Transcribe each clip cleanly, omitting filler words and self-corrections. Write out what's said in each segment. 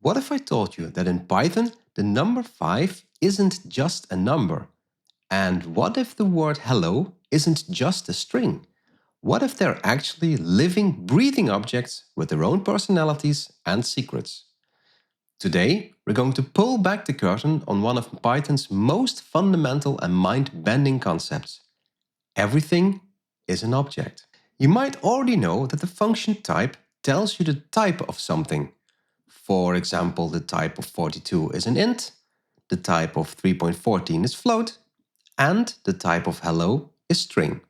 What if I told you that in Python the number 5 isn't just a number? And what if the word hello isn't just a string? What if they're actually living, breathing objects with their own personalities and secrets? Today, we're going to pull back the curtain on one of Python's most fundamental and mind-bending concepts. Everything is an object. You might already know that the function type tells you the type of something. For example, the type of 42 is an int, the type of 3.14 is float, and the type of hello is string.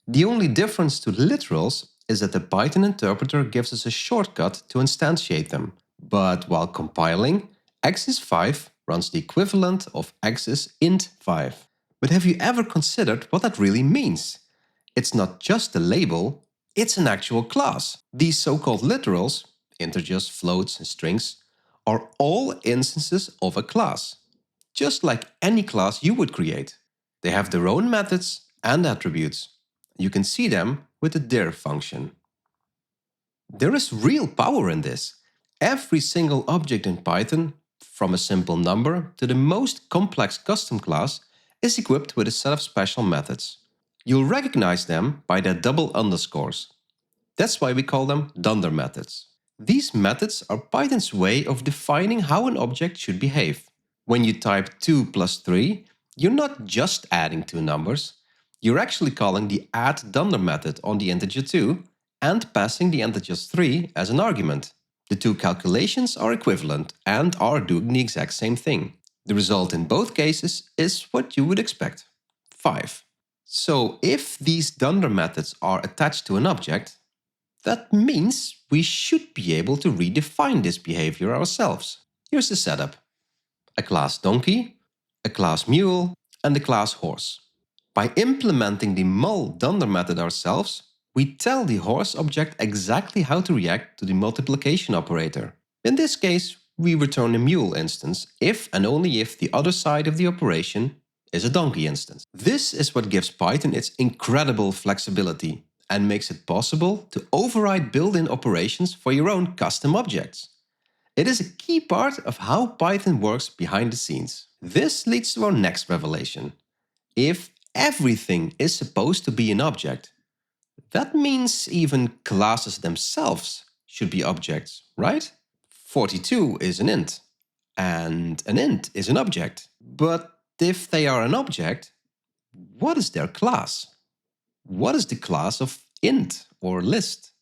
The only difference to literals is that the Python interpreter gives us a shortcut to instantiate them. But while compiling, x is 5 runs the equivalent of x is int 5. But have you ever considered what that really means? It's not just a label, it's an actual class. These so-called literals, integers, floats, and strings, are all instances of a class, just like any class you would create. They have their own methods and attributes. You can see them with the dir function. There is real power in this. Every single object in Python, from a simple number to the most complex custom class, is equipped with a set of special methods. You'll recognize them by their double underscores. That's why we call them Dunder methods. These methods are Python's way of defining how an object should behave. When you type 2 plus 3, you're not just adding two numbers. You're actually calling the add Dunder method on the integer 2 and passing the integer 3 as an argument. The two calculations are equivalent and are doing the exact same thing. The result in both cases is what you would expect, 5. So if these Dunder methods are attached to an object, that means we should be able to redefine this behavior ourselves. Here's the setup. A class donkey, a class mule, and a class horse. By implementing the mul Dunder method ourselves, we tell the horse object exactly how to react to the multiplication operator. In this case, we return a mule instance if and only if the other side of the operation is a donkey instance. This is what gives Python its incredible flexibility and makes it possible to override built-in operations for your own custom objects. It is a key part of how Python works behind the scenes. This leads to our next revelation. If everything is supposed to be an object, that means even classes themselves should be objects, right? 42 is an int, and an int is an object. But if they are an object, what is their class? What is the class of int, or list,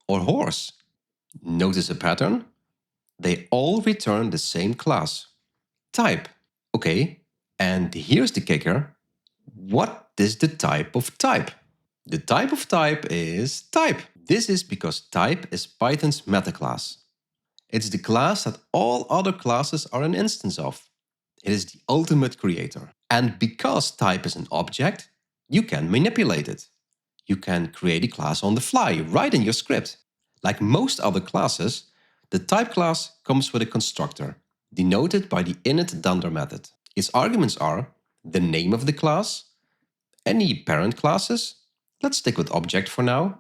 or horse? Notice a pattern? They all return the same class. Type. Okay, and here's the kicker. What is the type of type? The type of type is type. This is because type is Python's metaclass. It's the class that all other classes are an instance of. It is the ultimate creator. And because type is an object, you can manipulate it. You can create a class on the fly, right in your script. Like most other classes, the type class comes with a constructor, denoted by the init Dunder method. Its arguments are the name of the class, any parent classes, let's stick with object for now,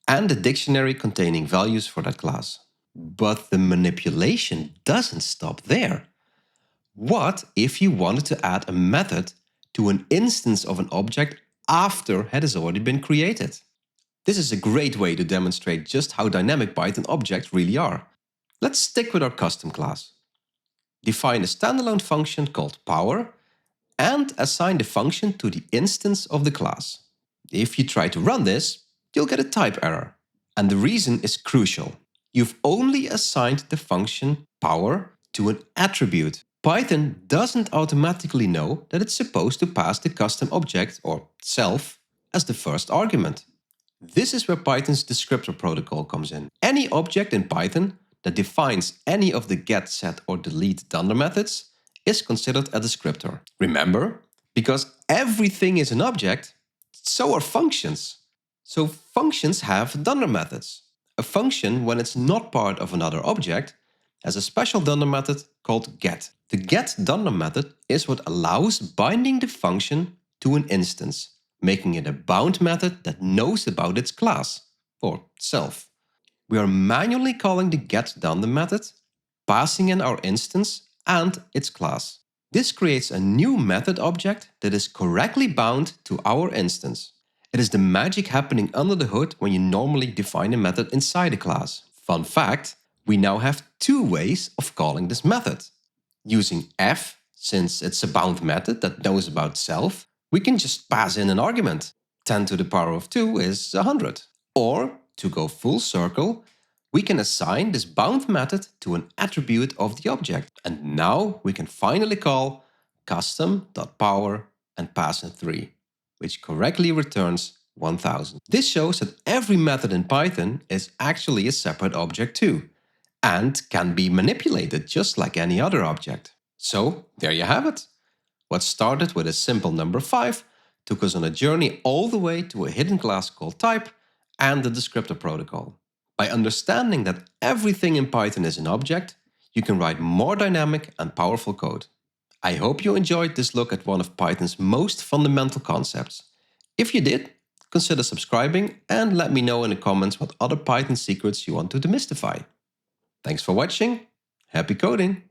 and a dictionary containing values for that class. But the manipulation doesn't stop there. What if you wanted to add a method to an instance of an object after it has already been created? This is a great way to demonstrate just how dynamic Python objects really are. Let's stick with our custom class. Define a standalone function called power and assign the function to the instance of the class. If you try to run this, you'll get a type error. And the reason is crucial. You've only assigned the function power to an attribute. Python doesn't automatically know that it's supposed to pass the custom object, or self, as the first argument. This is where Python's descriptor protocol comes in. Any object in Python that defines any of the get, set, or delete Dunder methods is considered a descriptor. Remember, because everything is an object, so are functions. So functions have Dunder methods. A function, when it's not part of another object, has a special Dunder method called get. The get Dunder method is what allows binding the function to an instance, making it a bound method that knows about its class, or self. We are manually calling the get Dunder method, passing in our instance and its class. This creates a new method object that is correctly bound to our instance. It is the magic happening under the hood when you normally define a method inside a class. Fun fact, we now have two ways of calling this method. Using f, since it's a bound method that knows about self, we can just pass in an argument. 10 to the power of 2 is 100. Or, to go full circle, we can assign this bound method to an attribute of the object. And now we can finally call custom.power and pass in 3, which correctly returns 1000. This shows that every method in Python is actually a separate object too, and can be manipulated just like any other object. So there you have it. What started with a simple number 5 took us on a journey all the way to a hidden class called type and the descriptor protocol. By understanding that everything in Python is an object, you can write more dynamic and powerful code. I hope you enjoyed this look at one of Python's most fundamental concepts. If you did, consider subscribing and let me know in the comments what other Python secrets you want to demystify. Thanks for watching. Happy coding!